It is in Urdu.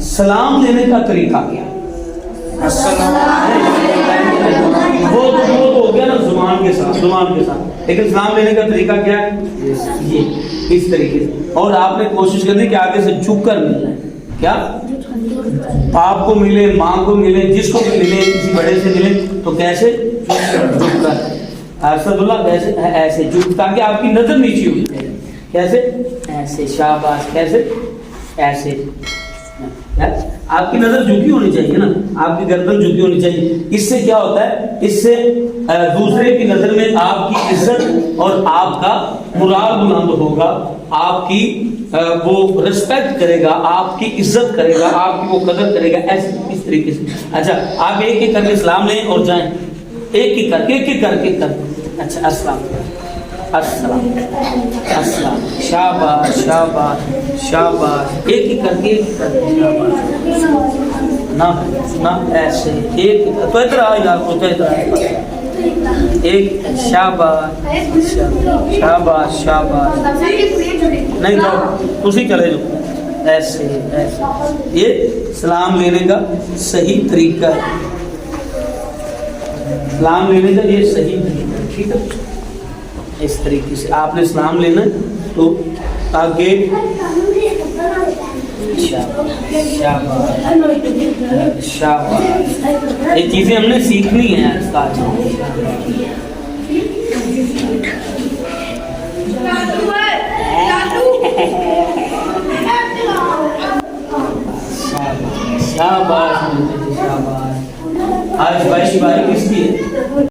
سلام لینے کا طریقہ کیا؟ وہ تو ہو گیا نا زبان کے ساتھ، لیکن سلام لینے کا طریقہ کیا ہے؟ یہ اس طریقے سے. اور آپ نے کوشش کرنی کہ آگے سے جھک کر ملنا ہے. کیا؟ باپ کو ملے، ماں کو ملے، جس کو بھی ملے، کسی بڑے سے ملے تو کیسے؟ جھک کر. اسد اللہ کیسے؟ ایسے جھک، تاکہ آپ کی نظر نیچی ہوئی جائے. کیسے؟ ایسے. شاباش. کیسے؟ ایسے. آپ کی نظر جھکی ہونی چاہیے نا، آپ کی گردن جھکی ہونی چاہیے. اس سے کیا ہوتا ہے؟ اس سے دوسرے کی نظر میں آپ کی عزت اور آپ کا مراد بلند ہوگا، آپ کی وہ رسپیکٹ کرے گا، آپ کی عزت کرے گا، آپ کی وہ قدر کرے گا. ایسے اس طریقے سے. اچھا آپ ایک ایک کر کے سلام لیں اور جائیں. ایک ایک کر کے. اچھا السلام السلام السلام. شاباش شاباش شاباش. ایک ہی کر کے شاباش. نہ ایسے ایک تو ادھر آ یار، تو ادھر ایک. شاباش شاباش شاباش. نہیں جاؤ اسی چلے جاؤ. ایسے ایسے. یہ سلام لینے کا صحیح طریقہ ہے. سلام لینے کا یہ صحیح طریقہ ہے. ٹھیک ہے، اس طریقے سے آپ نے سلام لینا ہے. تو آگے یہ چیزیں ہم نے سیکھنی ہیں. شاباش. آج بھائی کس کی ہے؟